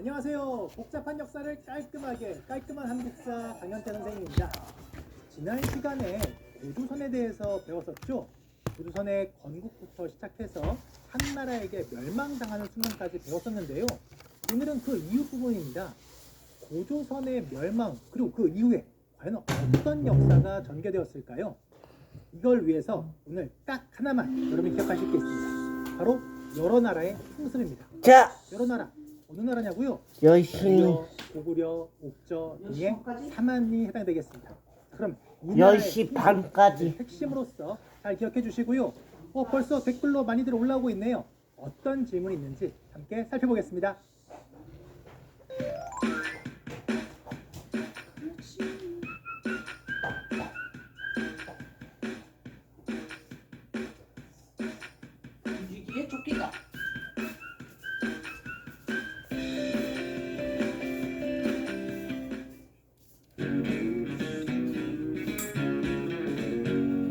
안녕하세요. 복잡한 역사를 깔끔한 한국사 강현태 선생님입니다. 지난 시간에 고조선에 대해서 배웠었죠. 고조선의 건국부터 시작해서 한나라에게 멸망당하는 순간까지 배웠었는데요. 오늘은 그 이후 부분입니다. 고조선의 멸망 그리고 그 이후에 과연 어떤 역사가 전개되었을까요? 이걸 위해서 오늘 딱 하나만 여러분이 기억하실 게 있습니다. 바로 여러 나라의 풍습입니다. 자, 여러 나라 어느 나라냐고요? 열심히 고구려, 고구려, 옥저 등의 3만이 해당되겠습니다. 그럼 이 나라의 10시 반까지. 핵심으로서 잘 기억해 주시고요. 벌써 댓글로 많이들 올라오고 있네요. 어떤 질문이 있는지 함께 살펴보겠습니다. 움직이에 쫓기다.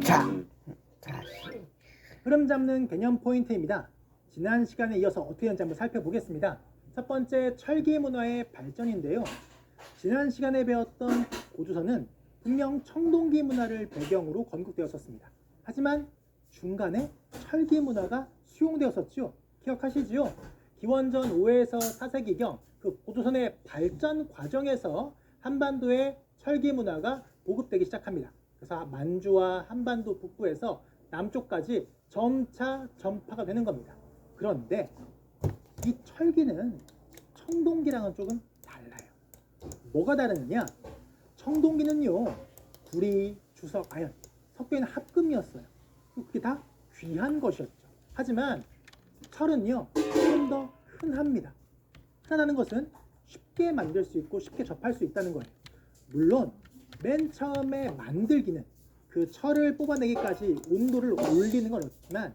자, 다시. 흐름 잡는 개념 포인트입니다. 지난 시간에 이어서 어떻게 되는지 한번 살펴보겠습니다. 첫 번째, 철기 문화의 발전인데요. 지난 시간에 배웠던 고조선은 분명 청동기 문화를 배경으로 건국되었었습니다. 하지만 중간에 철기 문화가 수용되었었죠. 기억하시지요? 기원전 5에서 4세기경 그 고조선의 발전 과정에서 한반도의 철기 문화가 보급되기 시작합니다. 그래서 만주와 한반도 북부에서 남쪽까지 점차 전파가 되는 겁니다. 그런데 이 철기는 청동기랑은 조금 달라요. 뭐가 다르느냐? 청동기는요, 구리, 주석, 아연 섞여있는 합금이었어요. 그게 다 귀한 것이었죠. 하지만 철은요, 좀 더 흔합니다. 흔하다는 것은 쉽게 만들 수 있고 쉽게 접할 수 있다는 거예요. 물론 맨 처음에 만들기는 그 철을 뽑아내기까지 온도를 올리는 건 어렵지만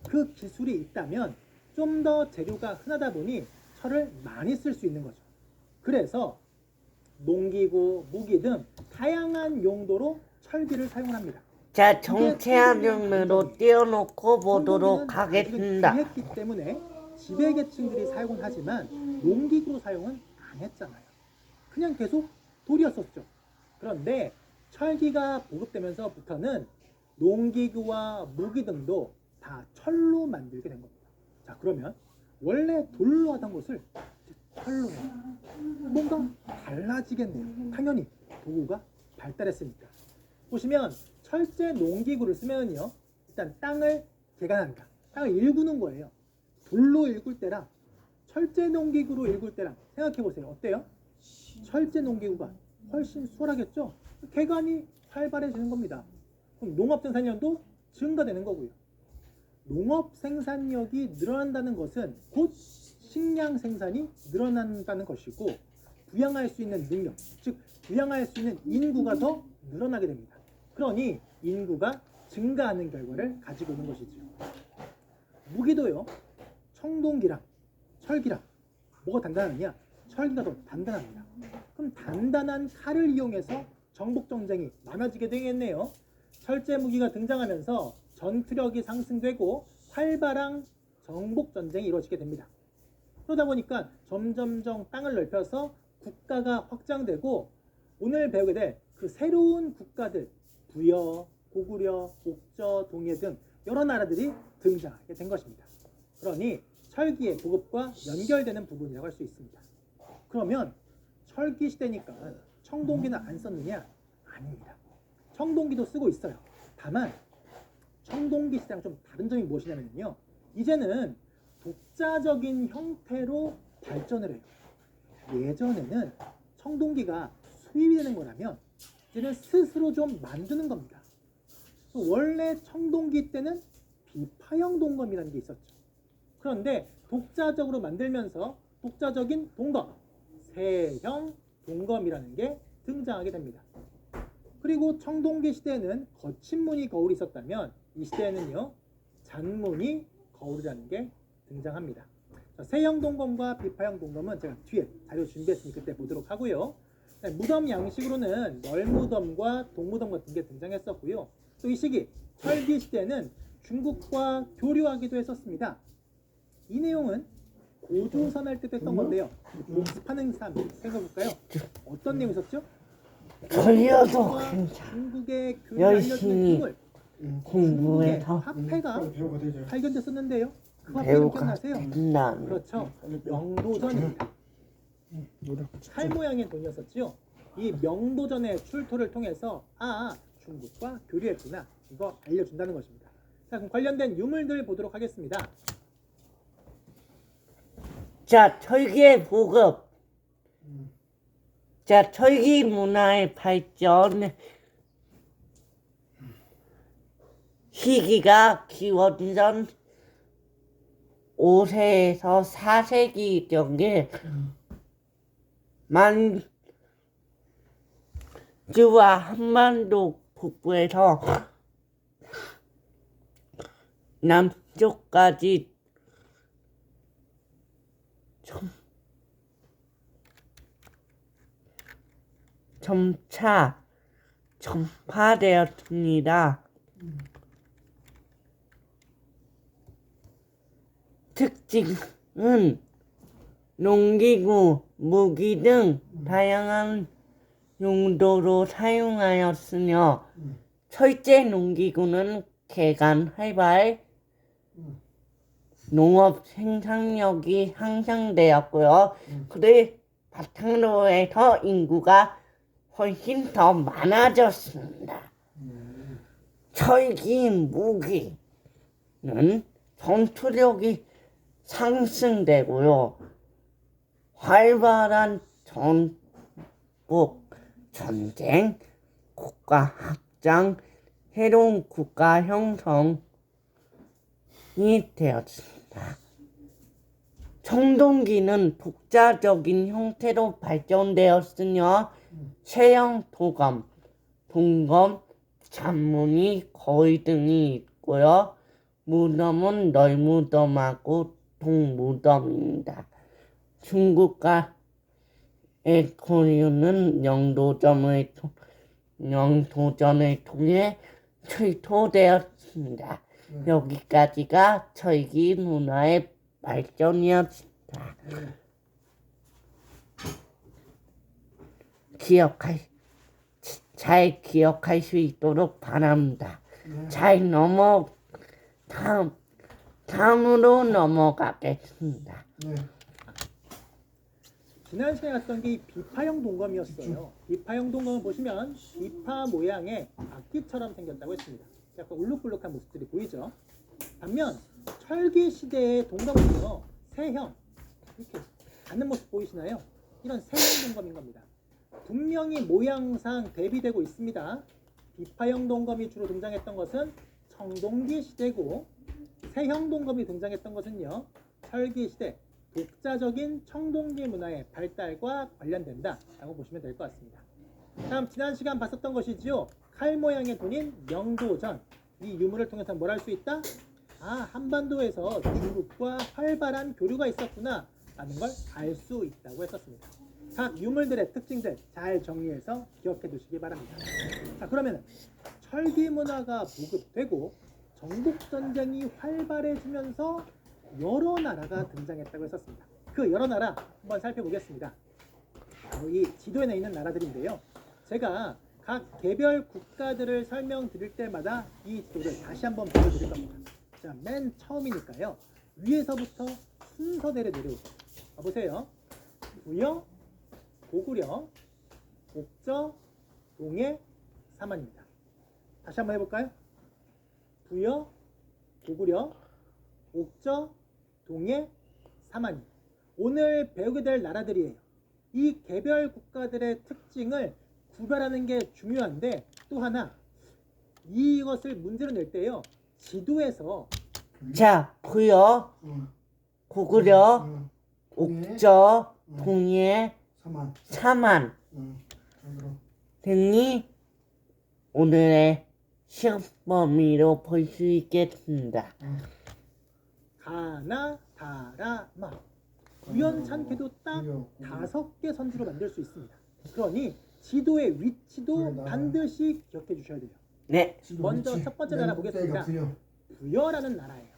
그 기술이 있다면 좀 더 재료가 흔하다 보니 철을 많이 쓸 수 있는 거죠. 그래서 농기구, 무기 등 다양한 용도로 철기를 사용합니다. 자, 정체화면으로 띄워놓고 보도록 하겠습니다. 귀했기 때문에 지배계층들이 사용은 하지만 농기구로 사용은 안 했잖아요. 그냥 계속 돌이었었죠. 그런데 철기가 보급되면서 부터는 농기구와 무기 등도 다 철로 만들게 된 겁니다. 자, 그러면 원래 돌로 하던 것을 철로 해요. 뭔가 달라지겠네요. 당연히 도구가 발달했으니까. 보시면 철제 농기구를 쓰면요, 일단 땅을 개간한다. 땅을 일구는 거예요. 돌로 일굴 때랑 철제 농기구로 일굴 때랑 생각해 보세요. 어때요? 철제 농기구가 훨씬 수월하겠죠? 개간이 활발해지는 겁니다. 그럼 농업 생산량도 증가되는 거고요. 농업 생산력이 늘어난다는 것은 곧 식량 생산이 늘어난다는 것이고, 부양할 수 있는 능력, 즉 부양할 수 있는 인구가 더 늘어나게 됩니다. 그러니 인구가 증가하는 결과를 가지고 있는 것이죠. 무기도요, 청동기랑 철기랑 뭐가 단단하냐? 철기가 더 단단합니다. 그럼 단단한 칼을 이용해서 정복 전쟁이 많아지게 되겠네요. 철제 무기가 등장하면서 전투력이 상승되고 활발한 정복 전쟁이 이루어지게 됩니다. 그러다 보니까 점점점 땅을 넓혀서 국가가 확장되고, 오늘 배우게 될 그 새로운 국가들, 부여, 고구려, 옥저, 동해 등 여러 나라들이 등장하게 된 것입니다. 그러니 철기의 보급과 연결되는 부분이라고 할 수 있습니다. 그러면 철기 시대니까 청동기는 안 썼느냐? 아닙니다. 청동기도 쓰고 있어요. 다만 청동기 시대랑 좀 다른 점이 무엇이냐면요, 이제는 독자적인 형태로 발전을 해요. 예전에는 청동기가 수입이 되는 거라면 이제는 스스로 좀 만드는 겁니다. 원래 청동기 때는 비파형 동검이라는 게 있었죠. 그런데 독자적으로 만들면서 독자적인 동검, 세형 동검이라는 게 등장하게 됩니다. 그리고 청동기 시대에는 거친 무늬 거울이 있었다면 이 시대에는요 장문이 거울이라는 게 등장합니다. 세형 동검과 비파형 동검은 제가 뒤에 자료 준비했으니 그때 보도록 하고요. 무덤 양식으로는 널무덤과 동무덤 같은 게 등장했었고요. 또 이 시기 철기 시대는 중국과 교류하기도 했었습니다. 이 내용은 고조선할 때 됐던 건데요. 복습하는 삶 생각해볼까요? 어떤 내용이 있었죠? 졸려도 중국과 괜찮아. 중국의 교류 열심히 알려주는 힘을 공부해서 화폐가 배우가 되죠. 발견됐었는데요. 그 화폐 배우가 기억나세요? 된다. 그렇죠. 명도전입니다. 칼 모양의 돈이었었죠. 이 명도전의 출토를 통해서 중국과 교류했구나 이거 알려준다는 것입니다. 자, 그럼 관련된 유물들 보도록 하겠습니다. 자, 철기의 보급. 자, 철기 문화의 발전 시기가 기원전 5세에서 4세기 경에 만주와 한반도 북부에서 남쪽까지 점차 전파되었습니다. 특징은 농기구, 무기 등 다양한 용도로 사용하였으며 철제 농기구는 개간, 활발, 농업 생산력이 향상되었고요. 그를 바탕으로 해서 인구가 훨씬 더 많아졌습니다. 철기 무기는 전투력이 상승되고요. 활발한 전국, 전쟁, 국가 확장, 새로운 국가 형성이 되었습니다. 청동기는 독자적인 형태로 발전되었으며 세형 도검, 동검, 잔문이 거의 등이 있고요. 무덤은 널무덤하고 동무덤입니다. 중국과의 교류는 영도전을 통해 출토되었습니다. 여기까지가 철기 문화의 발전이었습니다. 잘 기억할 수 있도록 바랍니다. 다음으로 넘어가겠습니다. 지난 시간에 봤던 게 비파형 동검이었어요. 비파형 동검을 보시면 비파 모양의 악기처럼 생겼다고 했습니다. 약간 울룩불룩한 모습들이 보이죠. 반면 철기 시대의 동검은요, 세형 이렇게 갖는 모습 보이시나요? 이런 세형 동검인 겁니다. 분명히 모양상 대비되고 있습니다. 비파형 동검이 주로 등장했던 것은 청동기 시대고 세형 동검이 등장했던 것은요 철기 시대 독자적인 청동기 문화의 발달과 관련된다 라고 보시면 될 것 같습니다. 다음 지난 시간 봤었던 것이지요. 칼 모양의 돈인 명도전. 이 유물을 통해서 뭘 할 수 있다? 한반도에서 중국과 활발한 교류가 있었구나 라는 걸 알 수 있다고 했었습니다. 각 유물들의 특징들 잘 정리해서 기억해 두시기 바랍니다. 자, 그러면 철기 문화가 보급되고 정복전쟁이 활발해지면서 여러 나라가 등장했다고 했었습니다. 그 여러 나라 한번 살펴보겠습니다. 이 지도에 있는 나라들인데요. 제가 각 개별 국가들을 설명드릴 때마다 이 지도를 다시 한번 보여드릴 겁니다. 자, 맨 처음이니까요. 위에서부터 순서대로 내려오세요. 보세요. 부여, 고구려, 옥저, 동해, 사만입니다. 다시 한번 해볼까요? 부여, 고구려, 옥저, 동해, 사만. 오늘 배우게 될 나라들이에요. 이 개별 국가들의 특징을 구별하는 게 중요한데 또 하나 이것을 문제로 낼 때요. 지도에서 자, 부여, 고구려, 옥저, 동해, 사만 등이 오늘의 시험 범위로 볼 수 있겠습니다. 가나 다라 마 우연찮게도 딱 5개 선지로 만들 수 있습니다. 그러니 지도의 위치도 반드시 기억해 주셔야 돼요. 네, 먼저 첫 번째 나라 보겠습니다. 부여라는 나라예요.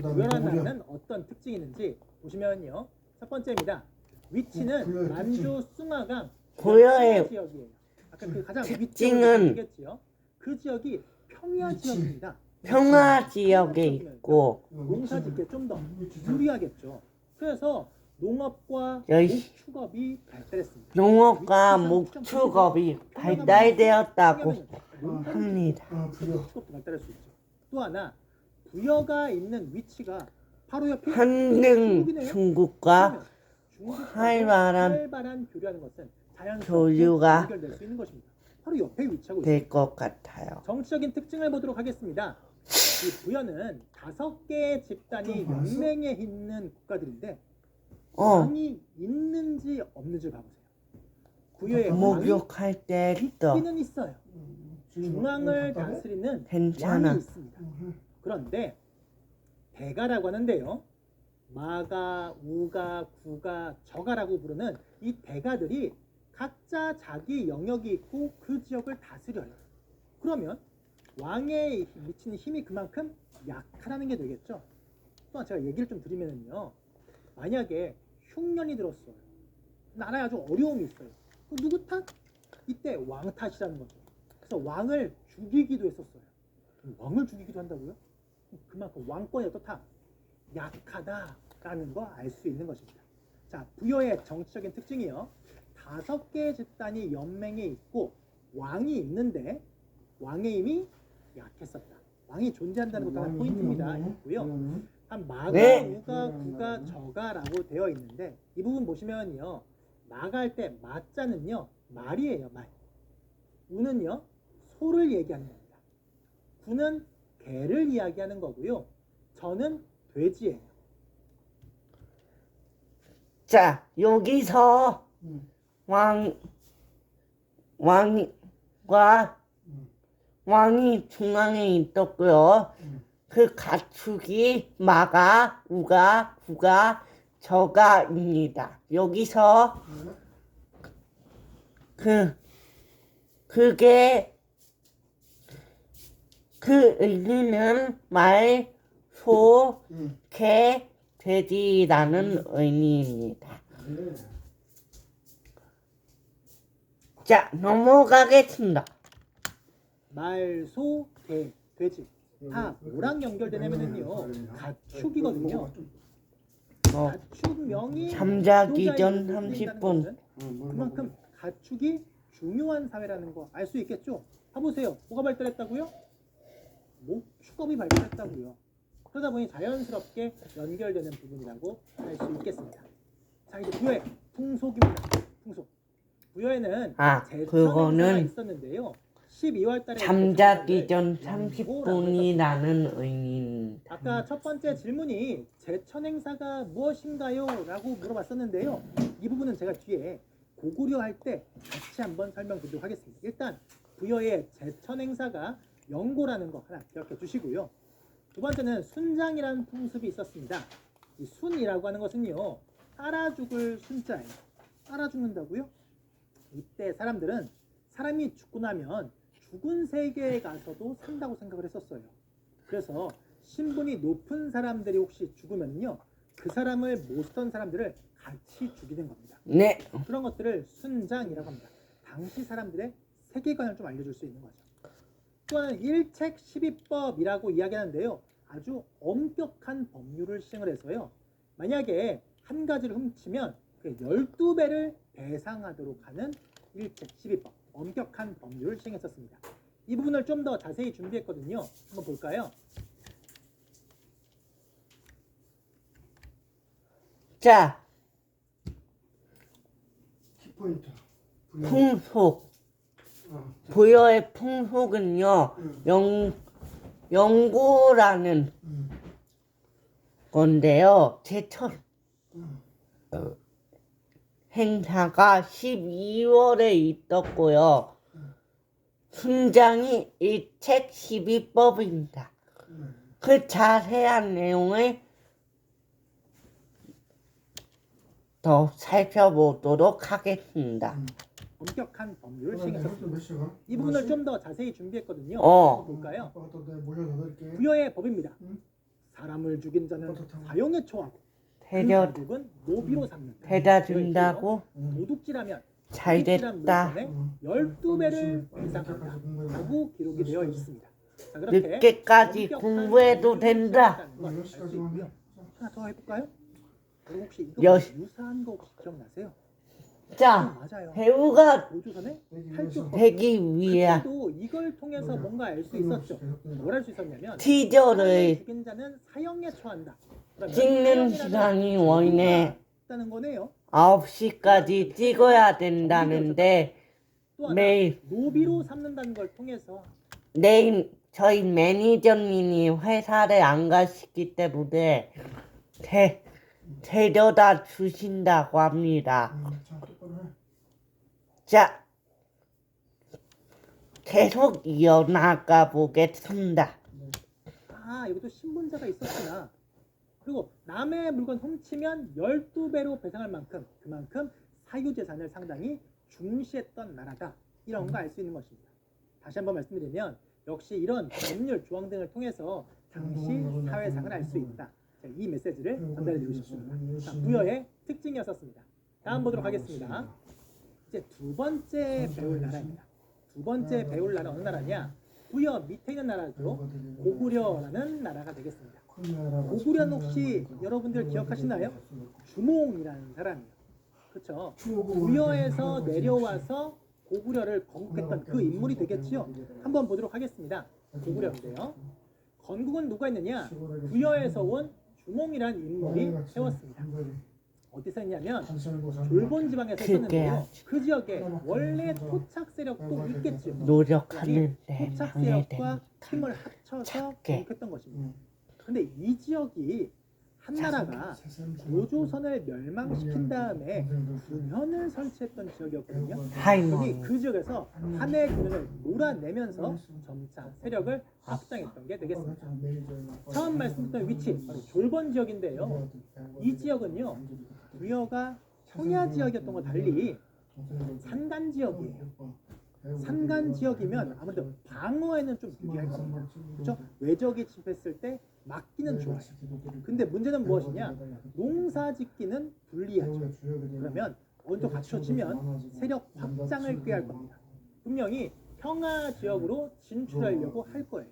부여라는 나라는 어떤 특징이 있는지 보시면요. 첫 번째입니다. 위치는 만주 숭화강 부여의 지역이에요. 아까 그 가장 특징은 위치겠지요. 그 지역이 평야 지역입니다. 평화 지역에 있고 농사 짓기에 좀 더 유리하겠죠. 그래서 농업과 여기 목축업이 발달했습니다. 농업과 목축업이 발달되었다고 합니다. 목축업도 발달할 수 있죠. 또 하나 부여가 있는 위치가 바로 옆에 한등 중국과 중국과 활발한 교류하는 것은 자연스럽게 교류가 연결될 수 있는 것입니다. 바로 옆에 위치하고 있습니다. 될 것 같아요. 정치적인 특징을 보도록 하겠습니다. 이 부여는 5개의 집단이 연맹해 있는 국가들인데 왕이 있는지 없는지 봐보세요. 부여의 왕이 목욕할 때도 있기는 있어요. 중앙을 다스리는 괜찮아. 왕이 있습니다. 그런데 대가라고 하는데요. 마가, 우가, 구가, 저가라고 부르는 이 대가들이 각자 자기 영역이 있고 그 지역을 다스려요. 그러면 왕에 미치는 힘이 그만큼 약하다는 게 되겠죠. 또한 제가 얘기를 좀 드리면요. 만약에 흉년이 들었어요. 나라에 아주 어려움이 있어요. 그 누구 탓? 이때 왕 탓이라는 거죠. 그래서 왕을 죽이기도 했었어요. 왕을 죽이기도 한다고요? 그만큼 왕권이 어떻다? 약하다라는 거 알 수 있는 것입니다. 자, 부여의 정치적인 특징이요. 5개의 집단이 연맹에 있고 왕이 있는데 왕의 힘이 약했었다. 왕이 존재한다는 것도 하나 포인트입니다. 있고요. 한 마가, 네. 우가, 구가, 저가라고 되어 있는데 이 부분 보시면요. 마가 할 때 마자는요. 말이에요. 말. 우는요. 소를 얘기하는 겁니다. 구는 개를 이야기하는 거고요. 저는 돼지예요. 자, 여기서 왕이 중앙에 있었고요. 그 가축이 마가, 우가, 구가, 저가입니다. 여기서 그게 그 의미는 말, 소, 개, 돼지라는 의미입니다. 자, 넘어가겠습니다. 말, 소, 개, 돼지 다 뭐랑 연결되냐면요. 가축이거든요. 가축명이 잠자기 전 지도자에게 30분. 것은 그만큼 가축이 중요한 사회라는 거 알 수 있겠죠? 봐보세요. 뭐가 발달했다고요? 목축업이 발달했다고요. 그러다 보니 자연스럽게 연결되는 부분이라고 할 수 있겠습니다. 자, 이제 부여의 풍속입니다. 풍속. 부여에는 제천 그거는 행사가 있었는데요. 12월 달에 잠자기 전 30분이라는 의미입니다. 아까 첫 번째 질문이 제천 행사가 무엇인가요? 라고 물어봤었는데요. 이 부분은 제가 뒤에 고구려할 때 같이 한번 설명드리도록 하겠습니다. 일단 부여의 제천 행사가 영고라는 거 하나 기억해 주시고요. 두 번째는 순장이라는 풍습이 있었습니다. 이 순이라고 하는 것은요. 따라 죽을 순자예요. 따라 죽는다고요? 이때 사람들은 사람이 죽고 나면 죽은 세계에 가서도 산다고 생각을 했었어요. 그래서 신분이 높은 사람들이 혹시 죽으면요. 그 사람을 못 쓰던 사람들을 같이 죽이는 겁니다. 네. 그런 것들을 순장이라고 합니다. 당시 사람들의 세계관을 좀 알려줄 수 있는 거죠. 또한 일책 12법이라고 이야기하는데요. 아주 엄격한 법률을 시행을 해서요. 만약에 한 가지를 훔치면 그 12배를 배상하도록 하는 일책 12법. 엄격한 법률을 시행했었습니다. 이 부분을 좀 더 자세히 준비했거든요. 한번 볼까요? 자, 키포인트. 풍속. 부여의 풍속은요, 영고라는 건데요. 제천 행사가 12월에 있었고요. 순장이 이 책 12법입니다. 그 자세한 내용을 더 살펴보도록 하겠습니다. 엄격한 법률 몇 시행했었습니다. 시간? 이 부분을 좀 더 자세히 준비했거든요. 어. 한번 볼까요? 아빠가 또 내가 모셔 넣을게. 부여의 법입니다. 응? 사람을 죽인 자는 사형에 처하고 그 데려, 결국은 노비로 삼는다. 데려다 준다고 도둑질하면 잘 됐다. 12배를 배상한다 라고 기록이 되어 있습니다. 자, 그렇게 늦게까지 엄격한 공부해도 법률을 된다. 시행했다는 걸알수 있고요. 하나 더 해볼까요? 그리고 혹시 이거 여시- 유사한 거 혹시 기억나세요? 자, 맞아요. 배우가 고조선의 탈주법. 되기 위해 그때도 이걸 통해서 뭔가 알 수 있었죠. 뭘 알 수 있었냐면 티저를 죽인 자는 사형에 처한다. 그러면 찍는 사형이라는 시간이 원래 있다는 거네요. 9시까지 찍어야 된다는데 또 하나 매일 노비로 삼는다는 걸 통해서 내일 저희 매니저님이 회사를 안 가시기 때문에 데려다 주신다고 합니다. 자, 똑바로 해. 자, 계속 이어나가 보겠습니다. 아 여기도 신분자가 있었구나. 그리고 남의 물건 훔치면 12배로 배상할 만큼 그만큼 사유재산을 상당히 중시했던 나라다. 이런 거 알 수 있는 것입니다. 다시 한번 말씀드리면 역시 이런 법률 조항 등을 통해서 당시 사회상을 알 수 있다. 자, 이 메시지를 전달해드리고 싶습니다. 자, 부여의 특징이었습니다. 다음 보도록 하겠습니다. 이제 두 번째 배울 나라입니다. 두 번째 배울 나라 어느 나라냐? 부여 밑에 있는 나라죠. 고구려라는 나라가 되겠습니다. 고구려는 혹시 여러분들 기억하시나요? 주몽이라는 사람이에요. 그렇죠? 부여에서 내려와서 고구려를 건국했던 그 인물이 되겠지요. 한번 보도록 하겠습니다. 고구려인데요. 건국은 누가 했느냐? 부여에서 온 주몽이라는 인물이 세웠습니다. 어디서 했냐면 졸본 지방에서 했었는데요. 그 지역에 원래 토착 세력도 있겠죠. 노력하는데 토착 방해된 세력과 힘을 합쳐서 작게. 건국했던 것입니다. 근데 이 지역이 한 나라가 고조선을 멸망시킨 다음에 군현을 설치했던 지역이었거든요. 그런데 할머니 그 지역에서 한해 군현을 몰아내면서 점차 세력을 확장했던 게 되겠습니다. 처음 말씀드렸던 위치 바로 졸본 지역인데요. 이 지역은요 부여가 평야 지역이었던 것 달리 산간 지역이에요. 산간 지역이면 아무래도 방어에는 좀 유리할 겁니다. 그렇죠? 외적이 침입했을 때 막기는 좋아요. 근데 문제는 무엇이냐? 농사 짓기는 불리하죠. 그러면 어느 정도 갖춰지면 세력 확장을 꾀할 겁니다. 분명히 평화 지역으로 진출하려고 할 거예요.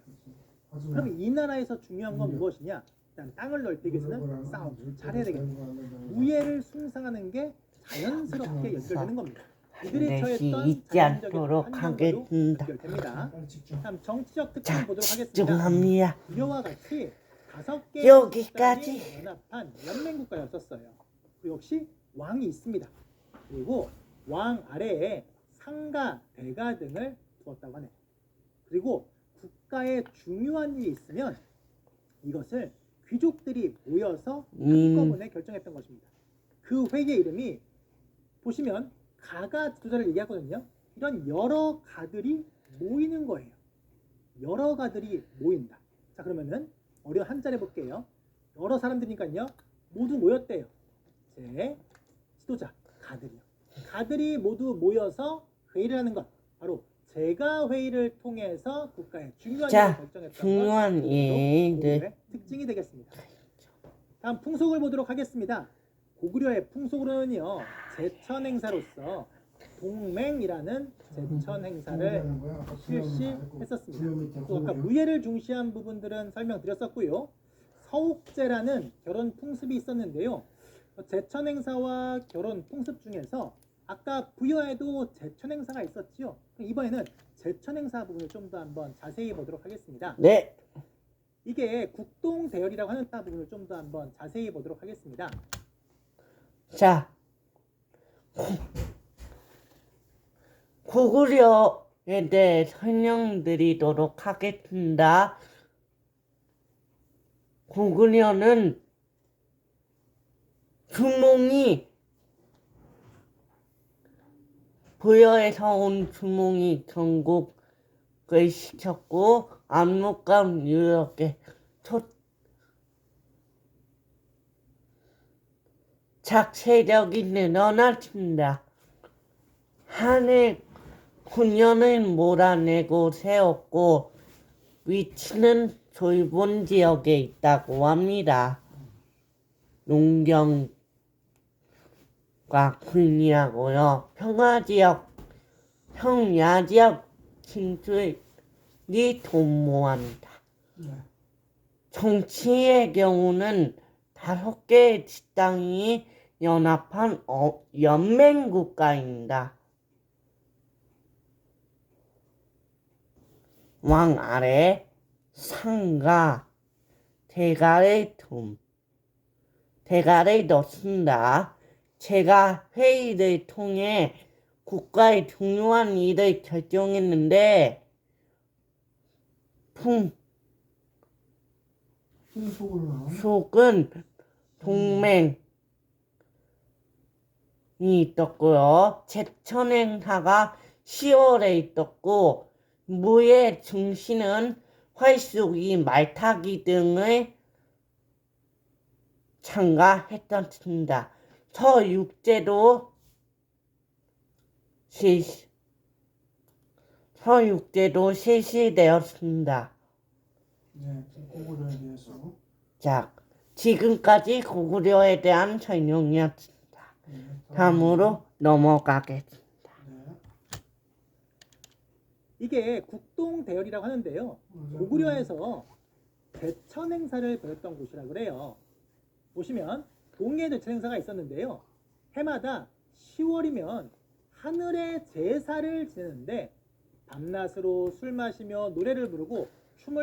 그럼 이 나라에서 중요한 건 무엇이냐? 일단 땅을 넓히기 위해서는 싸움 잘해야 되겠죠. 우애를 숭상하는 게 자연스럽게 연결되는 겁니다. 이들이 반드시 처했던 잊지 자연적인 않도록 환경과도 하겠습니다. 연결됩니다. 다음 정치적 특징 자, 보도록 하겠습니다. 집중합니다. 부여와 같이 5개 여기까지. 연합한 연맹국가였었어요. 그리고 역시 왕이 있습니다. 그리고 왕 아래에 상가, 대가 등을 두었다고 하네요. 그리고 국가에 중요한 일이 있으면 이것을 귀족들이 모여서 한꺼번에 결정했던 것입니다. 그 회의의 이름이 보시면 가가 지도자를 얘기하거든요. 이런 여러 가들이 모이는 거예요. 여러 가들이 모인다. 자 그러면은 어려운 한자를 볼게요. 여러 사람들이니까요. 모두 모였대요. 제 지도자 가들이요. 가들이 모두 모여서 회의를 하는 것 바로 제가 회의를 통해서 국가의 중요한 자, 일을 결정했던 중요한 것 일들. 고구려의 특징이 되겠습니다. 다음 풍속을 보도록 하겠습니다. 고구려의 풍속으로는요 제천 행사로서 동맹이라는 제천 행사를 실시했었습니다. 또 아까 무예를 중시한 부분들은 설명드렸었고요. 서옥제라는 결혼 풍습이 있었는데요. 제천 행사와 결혼 풍습 중에서 아까 부여에도 제천 행사가 있었지요. 이번에는 제천 행사 부분을 좀 더 한번 자세히 보도록 하겠습니다. 네, 이게 국동 대열이라고 하는 부분을 좀 더 한번 자세히 보도록 하겠습니다. 자, 고구려에 대해 설명드리도록 하겠습니다. 고구려는 주몽이 부여에서 온 주몽이 전국 시켰고 압록강 유역에 토착 세력이 늘어났습니다. 한해 군연을 몰아내고 세웠고 위치는 돌본 지역에 있다고 합니다. 농경과 군이하고요. 평야지역 진출이 도모한다. 네. 정치의 경우는 5개의 지당이 연합한 연맹국가입니다. 왕 아래 상가 대가를 넣습니다. 제가 회의를 통해 국가의 중요한 일을 결정했는데 풍속은 동맹이 있었고요. 제천행사가 10월에 있었고 무예 중시는 활쏘기, 말타기 등을 참가했었습니다. 서육제도 실시되었습니다. 네, 고구려에 대해서. 자, 지금까지 고구려에 대한 설명이었습니다. 네, 네. 다음으로 넘어가겠습니다. 네. 이게 국동대열이라고 하는데요. 고구려에서 제천 행사를 벌였던 곳이라 그래요. 보시면 동해 제천 행사가 있었는데요. 해마다 10월이면 하늘의 제사를 지내는데 밤낮으로 술 마시며 노래를 부르고 춤을